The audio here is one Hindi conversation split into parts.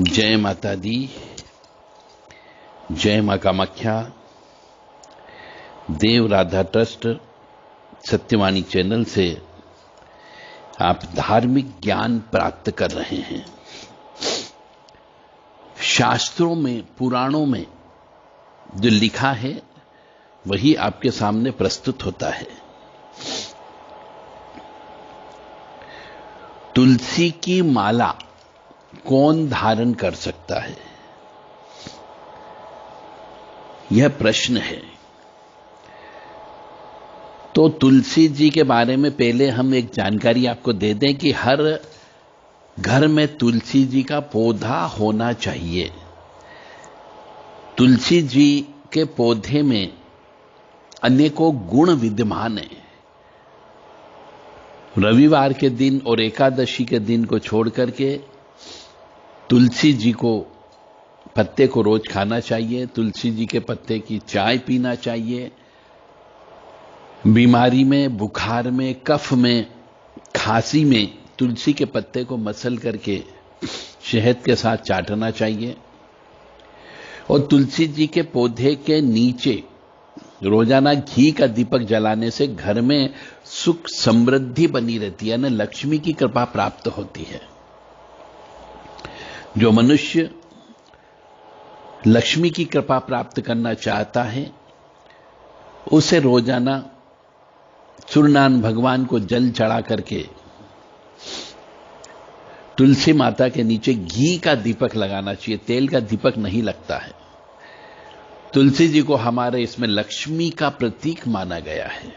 जय माता दी, जय मां कामाख्या। देव राधा ट्रस्ट सत्यवाणी चैनल से आप धार्मिक ज्ञान प्राप्त कर रहे हैं। शास्त्रों में, पुराणों में जो लिखा है वही आपके सामने प्रस्तुत होता है। तुलसी की माला कौन धारण कर सकता है, यह प्रश्न है। तो तुलसी जी के बारे में पहले हम एक जानकारी आपको दे दें कि हर घर में तुलसी जी का पौधा होना चाहिए। तुलसी जी के पौधे में अनेकों गुण विद्यमान हैं। रविवार के दिन और एकादशी के दिन को छोड़ करके तुलसी जी को पत्ते को रोज खाना चाहिए। तुलसी जी के पत्ते की चाय पीना चाहिए। बीमारी में, बुखार में, कफ में, खांसी में तुलसी के पत्ते को मसल करके शहद के साथ चाटना चाहिए। और तुलसी जी के पौधे के नीचे रोजाना घी का दीपक जलाने से घर में सुख समृद्धि बनी रहती है, यानी लक्ष्मी की कृपा प्राप्त होती है। जो मनुष्य लक्ष्मी की कृपा प्राप्त करना चाहता है उसे रोजाना सूर्यनारायण भगवान को जल चढ़ा करके तुलसी माता के नीचे घी का दीपक लगाना चाहिए। तेल का दीपक नहीं लगता है। तुलसी जी को हमारे इसमें लक्ष्मी का प्रतीक माना गया है।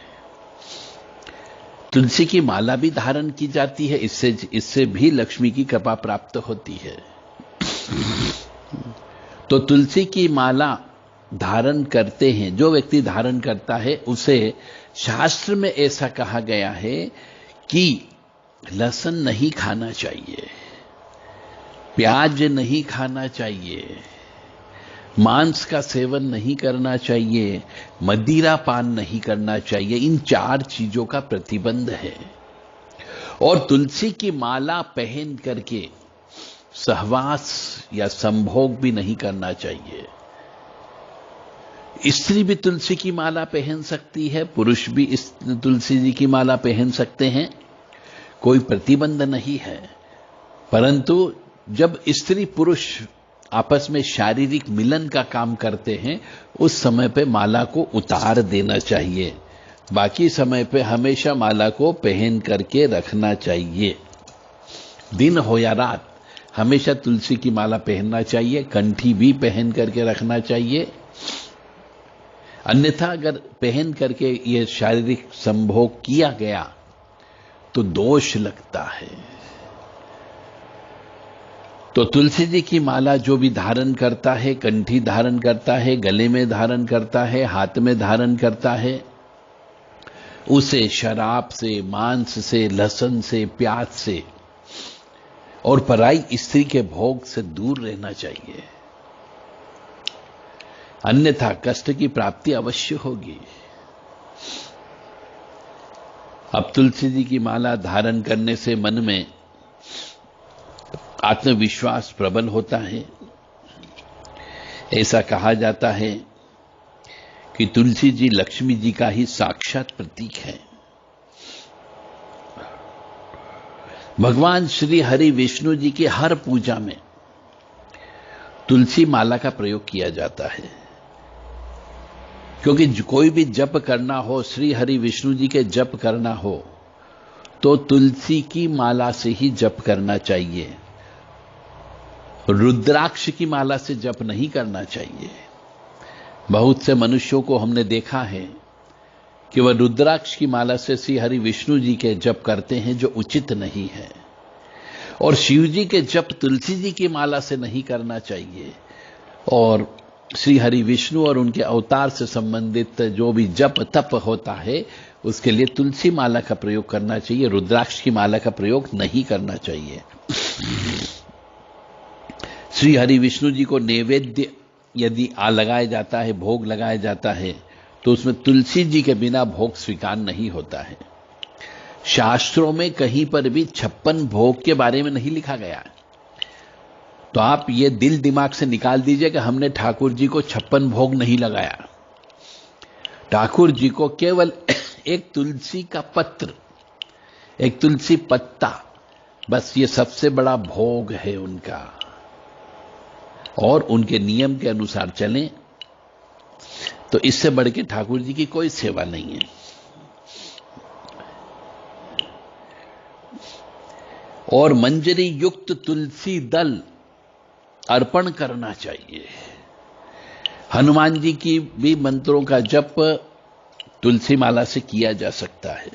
तुलसी की माला भी धारण की जाती है, इससे भी लक्ष्मी की कृपा प्राप्त होती है। तो तुलसी की माला धारण करते हैं, जो व्यक्ति धारण करता है उसे शास्त्र में ऐसा कहा गया है कि लहसुन नहीं खाना चाहिए, प्याज नहीं खाना चाहिए, मांस का सेवन नहीं करना चाहिए, मदिरा पान नहीं करना चाहिए। इन 4 चीजों का प्रतिबंध है। और तुलसी की माला पहन करके सहवास या संभोग भी नहीं करना चाहिए। स्त्री भी तुलसी की माला पहन सकती है, पुरुष भी इस तुलसी जी की माला पहन सकते हैं, कोई प्रतिबंध नहीं है। परंतु जब स्त्री पुरुष आपस में शारीरिक मिलन का काम करते हैं उस समय पे माला को उतार देना चाहिए। बाकी समय पे हमेशा माला को पहन करके रखना चाहिए। दिन हो या रात हमेशा तुलसी की माला पहनना चाहिए। कंठी भी पहन करके रखना चाहिए। अन्यथा अगर पहन करके यह शारीरिक संभोग किया गया तो दोष लगता है। तो तुलसी जी की माला जो भी धारण करता है, कंठी धारण करता है, गले में धारण करता है, हाथ में धारण करता है, उसे शराब से, मांस से, लहसुन से, प्याज से और पराई स्त्री के भोग से दूर रहना चाहिए। अन्यथा कष्ट की प्राप्ति अवश्य होगी। अब तुलसी जी की माला धारण करने से मन में आत्मविश्वास प्रबल होता है। ऐसा कहा जाता है कि तुलसी जी लक्ष्मी जी का ही साक्षात प्रतीक है। भगवान श्री हरि विष्णु जी की हर पूजा में तुलसी माला का प्रयोग किया जाता है। क्योंकि कोई भी जप करना हो, श्री हरि विष्णु जी के जप करना हो तो तुलसी की माला से ही जप करना चाहिए। रुद्राक्ष की माला से जप नहीं करना चाहिए। बहुत से मनुष्यों को हमने देखा है कि वह रुद्राक्ष की माला से श्री हरि विष्णु जी के जप करते हैं, जो उचित नहीं है। और शिव जी के जप तुलसी जी की माला से नहीं करना चाहिए। और श्री हरि विष्णु और उनके अवतार से संबंधित जो भी जप तप होता है उसके लिए तुलसी माला का प्रयोग करना चाहिए। रुद्राक्ष की माला का प्रयोग नहीं करना चाहिए। श्री हरि विष्णु जी को नैवेद्य यदि लगाया जाता है, भोग लगाया जाता है, तो उसमें तुलसी जी के बिना भोग स्वीकार नहीं होता है। शास्त्रों में कहीं पर भी 56 भोग के बारे में नहीं लिखा गया है। तो आप ये दिल दिमाग से निकाल दीजिए कि हमने ठाकुर जी को 56 भोग नहीं लगाया। ठाकुर जी को केवल एक तुलसी का पत्र, एक तुलसी पत्ता, बस ये सबसे बड़ा भोग है उनका। और उनके नियम के अनुसार चलें तो इससे बढ़ के ठाकुर जी की कोई सेवा नहीं है। और मंजरी युक्त तुलसी दल अर्पण करना चाहिए। हनुमान जी की भी मंत्रों का जप तुलसी माला से किया जा सकता है।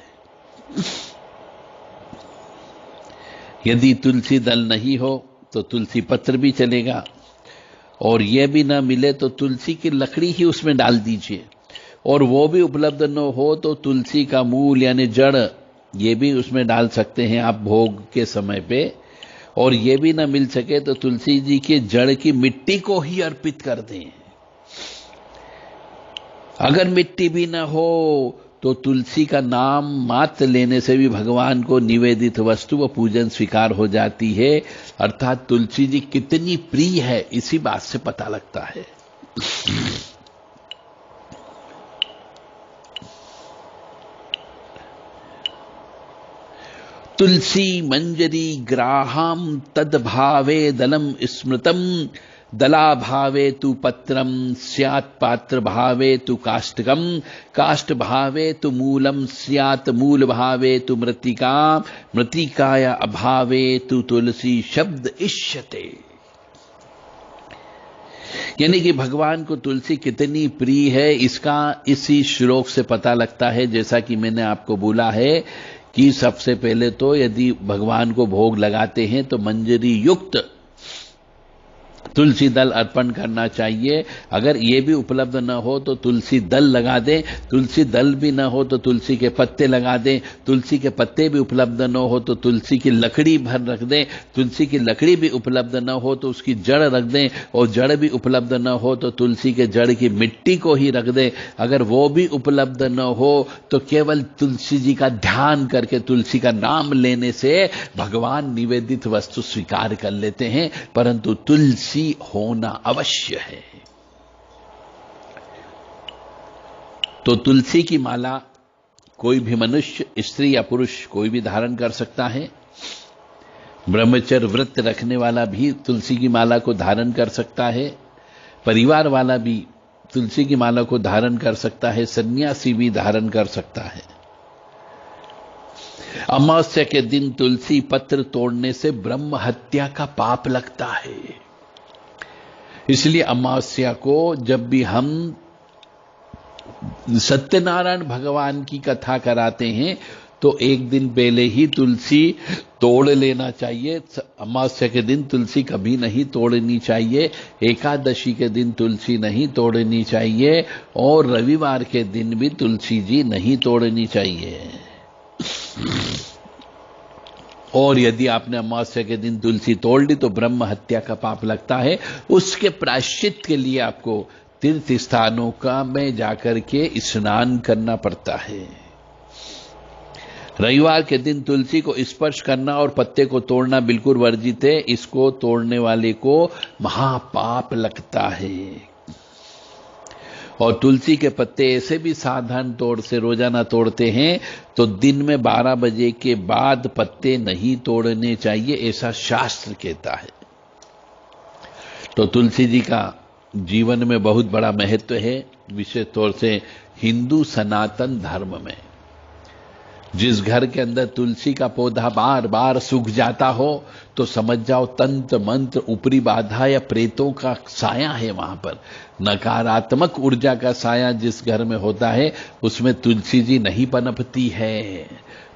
यदि तुलसी दल नहीं हो तो तुलसी पत्र भी चलेगा, और यह भी ना मिले तो तुलसी की लकड़ी ही उसमें डाल दीजिए, और वो भी उपलब्ध न हो तो तुलसी का मूल यानी जड़ ये भी उसमें डाल सकते हैं आप भोग के समय पे। और ये भी ना मिल सके तो तुलसी जी के जड़ की मिट्टी को ही अर्पित कर दें। अगर मिट्टी भी ना हो तो तुलसी का नाम मात्र लेने से भी भगवान को निवेदित वस्तु व पूजन स्वीकार हो जाती है। अर्थात तुलसी जी कितनी प्रिय है इसी बात से पता लगता है। तुलसी मंजरी ग्राहम तद भावे दलम स्मृतम दला भावे तु पत्रम स्यात् पात्र भावे तु काष्ठकम काष्ठ भावे तु मूलम स्यात् मूल भावे तु मृत्तिका मृत्तिकाया अभावे तु तुलसी शब्द इष्यते। यानी कि भगवान को तुलसी कितनी प्रिय है इसका इसी श्लोक से पता लगता है। जैसा कि मैंने आपको बोला है कि सबसे पहले तो यदि भगवान को भोग लगाते हैं तो मंजरी युक्त तुलसी दल अर्पण करना चाहिए। अगर ये भी उपलब्ध न हो तो तुलसी दल लगा दें, तुलसी दल भी न हो तो तुलसी के पत्ते लगा दें, तुलसी के पत्ते भी उपलब्ध न हो तो तुलसी की लकड़ी भर रख दें, तुलसी की लकड़ी भी उपलब्ध न हो तो उसकी जड़ रख दें, और जड़ भी उपलब्ध न हो तो तुलसी के जड़ की मिट्टी को ही रख दें। अगर वो भी उपलब्ध न हो तो केवल तुलसी जी का ध्यान करके तुलसी का नाम लेने से भगवान निवेदित वस्तु स्वीकार कर लेते हैं। परंतु तुलसी होना अवश्य है। तो तुलसी की माला कोई भी मनुष्य, स्त्री या पुरुष कोई भी धारण कर सकता है। ब्रह्मचर्य व्रत रखने वाला भी तुलसी की माला को धारण कर सकता है, परिवार वाला भी तुलसी की माला को धारण कर सकता है, सन्यासी भी धारण कर सकता है। अमावस्या के दिन तुलसी पत्र तोड़ने से ब्रह्म हत्या का पाप लगता है। इसलिए अमावस्या को जब भी हम सत्यनारायण भगवान की कथा कराते हैं तो एक दिन पहले ही तुलसी तोड़ लेना चाहिए। अमावस्या के दिन तुलसी कभी नहीं तोड़नी चाहिए, एकादशी के दिन तुलसी नहीं तोड़नी चाहिए, और रविवार के दिन भी तुलसी जी नहीं तोड़नी चाहिए। और यदि आपने अमावस्या के दिन तुलसी तोड़ ली तो ब्रह्म हत्या का पाप लगता है। उसके प्रायश्चित के लिए आपको तीर्थ स्थानों का में जाकर के स्नान करना पड़ता है। रविवार के दिन तुलसी को स्पर्श करना और पत्ते को तोड़ना बिल्कुल वर्जित है। इसको तोड़ने वाले को महापाप लगता है। और तुलसी के पत्ते ऐसे भी साधारण तौर से रोजाना तोड़ते हैं तो दिन में 12 बजे के बाद पत्ते नहीं तोड़ने चाहिए, ऐसा शास्त्र कहता है। तो तुलसी जी का जीवन में बहुत बड़ा महत्व है, विशेष तौर से हिंदू सनातन धर्म में। जिस घर के अंदर तुलसी का पौधा बार बार सूख जाता हो तो समझ जाओ तंत्र मंत्र ऊपरी बाधा या प्रेतों का साया है। वहां पर नकारात्मक ऊर्जा का साया जिस घर में होता है उसमें तुलसी जी नहीं पनपती है।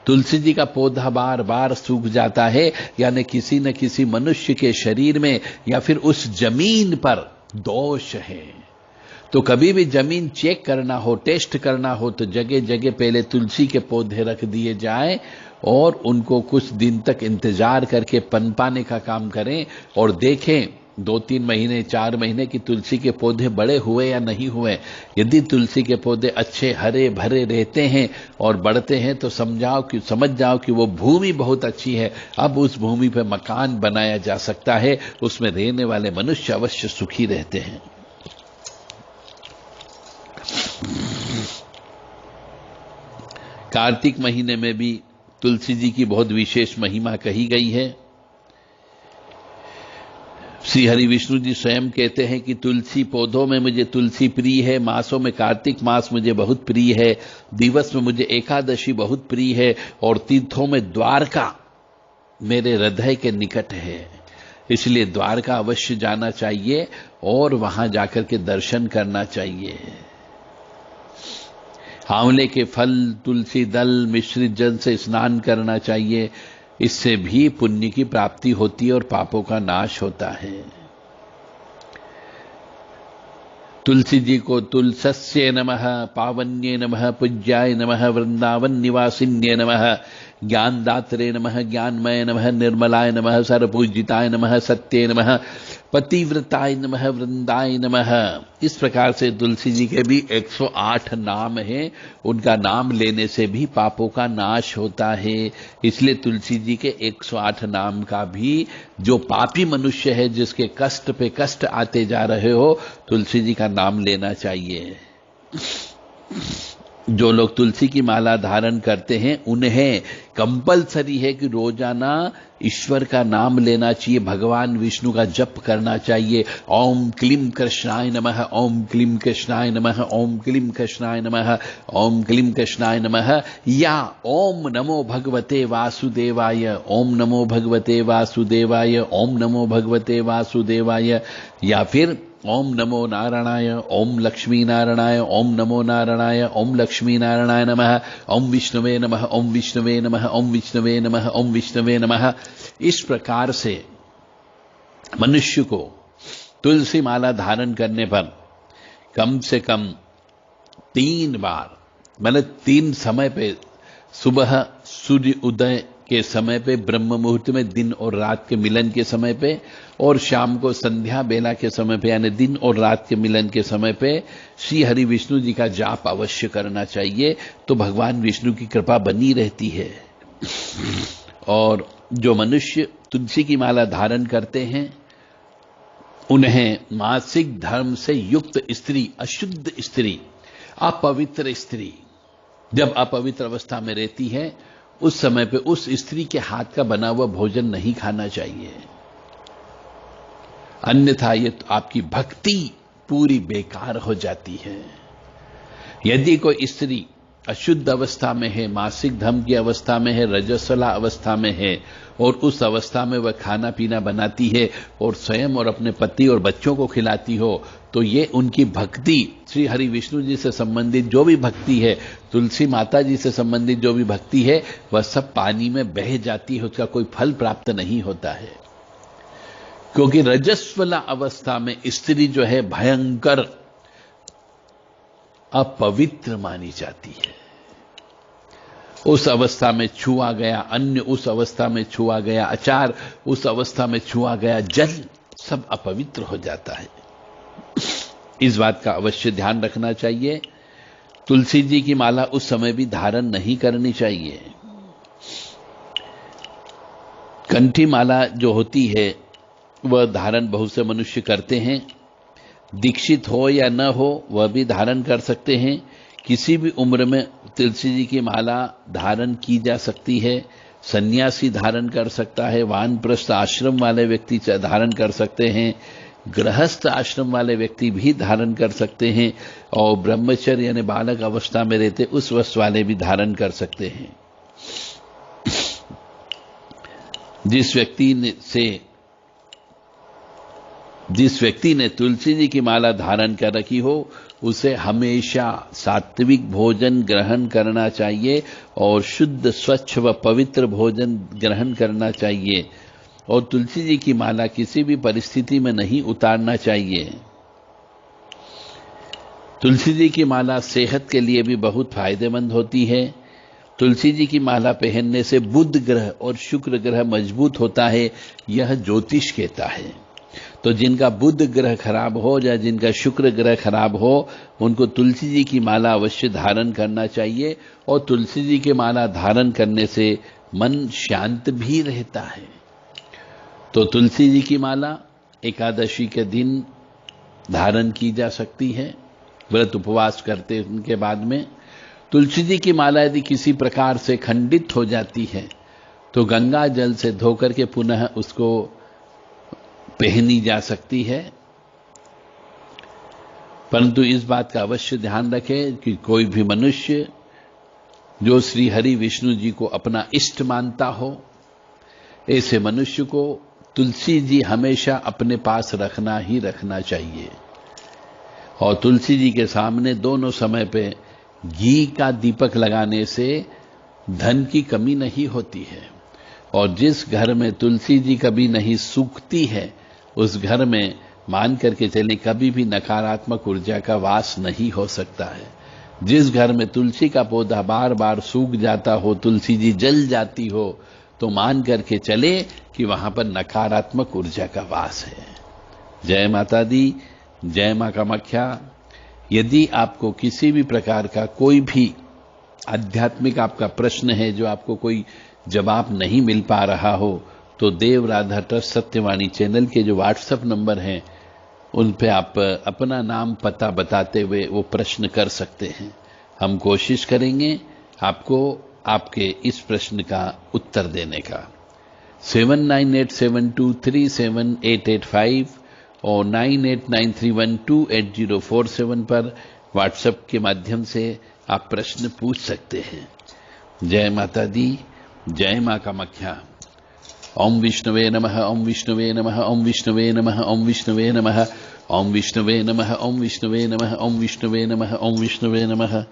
तुलसी जी का पौधा बार बार सूख जाता है, यानी किसी न किसी मनुष्य के शरीर में या फिर उस जमीन पर दोष है। तो कभी भी जमीन चेक करना हो, टेस्ट करना हो तो जगह जगह पहले तुलसी के पौधे रख दिए जाएं और उनको कुछ दिन तक इंतजार करके पनपाने का काम करें और देखें 2-3 महीने 4 महीने कि तुलसी के पौधे बड़े हुए या नहीं हुए। यदि तुलसी के पौधे अच्छे हरे भरे रहते हैं और बढ़ते हैं तो समझ जाओ कि वो भूमि बहुत अच्छी है। अब उस भूमि पर मकान बनाया जा सकता है, उसमें रहने वाले मनुष्य अवश्य सुखी रहते हैं। कार्तिक महीने में भी तुलसी जी की बहुत विशेष महिमा कही गई है। श्री हरि विष्णु जी स्वयं कहते हैं कि तुलसी पौधों में मुझे तुलसी प्रिय है, मासों में कार्तिक मास मुझे बहुत प्रिय है, दिवस में मुझे एकादशी बहुत प्रिय है, और तीर्थों में द्वारका मेरे हृदय के निकट है। इसलिए द्वारका अवश्य जाना चाहिए और वहां जाकर के दर्शन करना चाहिए। आंवले के फल, तुलसी दल, मिश्रित जल से स्नान करना चाहिए। इससे भी पुण्य की प्राप्ति होती है और पापों का नाश होता है। तुलसी जी को तुलसस्ये नमः, पावन्ये नमः, पूज्याय नमः, वृंदावन निवासिन्ये नमः, ज्ञानदात्रे नमः, ज्ञानमय नमः, निर्मलाय नमः, सर्वपूजिताय नमः, सत्ये नमः, पतिव्रताय नमः, वृंदाय नमः। इस प्रकार से तुलसी जी के भी 108 नाम हैं। उनका नाम लेने से भी पापों का नाश होता है। इसलिए तुलसी जी के 108 नाम का भी जो पापी मनुष्य है, जिसके कष्ट पे कष्ट आते जा रहे हो, तुलसी जी का नाम लेना चाहिए। जो लोग तुलसी की माला धारण करते हैं उन्हें कंपलसरी है कि रोजाना ईश्वर का नाम लेना चाहिए, भगवान विष्णु का जप करना चाहिए। ओम क्लीम कृष्णाय नमः, ओम क्लीम कृष्णाय नमः, ओम क्लीम कृष्णाय नमः, ओम क्लीम कृष्णाय नमः, या ओम नमो भगवते वासुदेवाय, ओम नमो भगवते वासुदेवाय, ओम नमो भगवते वासुदेवाय, या फिर ओम नमो नारायणाय, ओम लक्ष्मी नारायणाय, ओम नमो नारायणाय, ओम लक्ष्मी नारायणाय नमः, ओम विष्णुवे नमः, ओम विष्णुवे नमः, ओम विष्णुवे नमः, ओम विष्णुवे नमः। इस प्रकार से मनुष्य को तुलसी माला धारण करने पर कम से कम 3 बार, मतलब 3 समय पे, सुबह सूर्य उदय के समय पे, ब्रह्म मुहूर्त में, दिन और रात के मिलन के समय पे, और शाम को संध्या बेला के समय पे, यानी दिन और रात के मिलन के समय पे श्री हरि विष्णु जी का जाप अवश्य करना चाहिए। तो भगवान विष्णु की कृपा बनी रहती है। और जो मनुष्य तुलसी की माला धारण करते हैं उन्हें मासिक धर्म से युक्त स्त्री, अशुद्ध स्त्री, अपवित्र स्त्री जब अपवित्र अवस्था में रहती है, उस समय पे उस स्त्री के हाथ का बना हुआ भोजन नहीं खाना चाहिए, अन्यथा ये तो आपकी भक्ति पूरी बेकार हो जाती है। यदि कोई स्त्री अशुद्ध अवस्था में है, मासिक धर्म की अवस्था में है, रजस्वला अवस्था में है, और उस अवस्था में वह खाना पीना बनाती है और स्वयं और अपने पति और बच्चों को खिलाती हो, तो ये उनकी भक्ति, श्री हरि विष्णु जी से संबंधित जो भी भक्ति है, तुलसी माता जी से संबंधित जो भी भक्ति है, वह सब पानी में बह जाती है, उसका कोई फल प्राप्त नहीं होता है। क्योंकि रजस्वला अवस्था में स्त्री जो है भयंकर अपवित्र मानी जाती है। उस अवस्था में छुआ गया अन्न, उस अवस्था में छुआ गया अचार, उस अवस्था में छुआ गया जल, सब अपवित्र हो जाता है। इस बात का अवश्य ध्यान रखना चाहिए। तुलसी जी की माला उस समय भी धारण नहीं करनी चाहिए। कंठी माला जो होती है वह धारण बहुत से मनुष्य करते हैं। दीक्षित हो या न हो वह भी धारण कर सकते हैं। किसी भी उम्र में तुलसी जी की माला धारण की जा सकती है। सन्यासी धारण कर सकता है, वानप्रस्थ आश्रम वाले व्यक्ति धारण कर सकते हैं, गृहस्थ आश्रम वाले व्यक्ति भी धारण कर सकते हैं, और ब्रह्मचर्य यानी बालक अवस्था में रहते उस वस्त वाले भी धारण कर सकते हैं। जिस व्यक्ति ने तुलसी जी की माला धारण कर रखी हो, उसे हमेशा सात्विक भोजन ग्रहण करना चाहिए और शुद्ध, स्वच्छ व पवित्र भोजन ग्रहण करना चाहिए, और तुलसी जी की माला किसी भी परिस्थिति में नहीं उतारना चाहिए। तुलसी जी की माला सेहत के लिए भी बहुत फायदेमंद होती है। तुलसी जी की माला पहनने से बुध ग्रह और शुक्र ग्रह मजबूत होता है, यह ज्योतिष कहता है। तो जिनका बुध ग्रह खराब हो या जिनका शुक्र ग्रह खराब हो, उनको तुलसी जी की माला अवश्य धारण करना चाहिए। और तुलसी जी की माला धारण करने से मन शांत भी रहता है। तो तुलसी जी की माला एकादशी के दिन धारण की जा सकती है, व्रत उपवास करते उनके बाद में। तुलसी जी की माला यदि किसी प्रकार से खंडित हो जाती है तो गंगा जल से धोकर के पुनः उसको पहनी जा सकती है। परंतु इस बात का अवश्य ध्यान रखें कि कोई भी मनुष्य जो श्री हरि विष्णु जी को अपना इष्ट मानता हो, ऐसे मनुष्य को तुलसी जी हमेशा अपने पास रखना ही रखना चाहिए। और तुलसी जी के सामने दोनों समय पे घी का दीपक लगाने से धन की कमी नहीं होती है। और जिस घर में तुलसी जी कभी नहीं सूखती है, उस घर में मान करके चले कभी भी नकारात्मक ऊर्जा का वास नहीं हो सकता है। जिस घर में तुलसी का पौधा बार बार सूख जाता हो, तुलसी जी जल जाती हो, तो मान करके चले कि वहां पर नकारात्मक ऊर्जा का वास है। जय माता दी, जय मां कामाख्या। यदि आपको किसी भी प्रकार का कोई भी आध्यात्मिक आपका प्रश्न है जो आपको कोई जवाब नहीं मिल पा रहा हो, तो देव राधा ट्रस्ट सत्यवाणी चैनल के जो व्हाट्सएप नंबर हैं उन पे आप अपना नाम पता बताते हुए वो प्रश्न कर सकते हैं। हम कोशिश करेंगे आपको आपके इस प्रश्न का उत्तर देने का। 7987237885 और 9893128047 पर व्हाट्सएप के माध्यम से आप प्रश्न पूछ सकते हैं। जय माता दी, जय मां कामाख्या। ओम विष्णुवे नमः, ओम विष्णुवे नमः, ओम विष्णुवे नमः, ओम विष्णुवे नमः, ओम विष्णुवे नमः, ओम विष्णुवे नमः, ओम विष्णुवे नमः, ओम विष्णुवे नमः।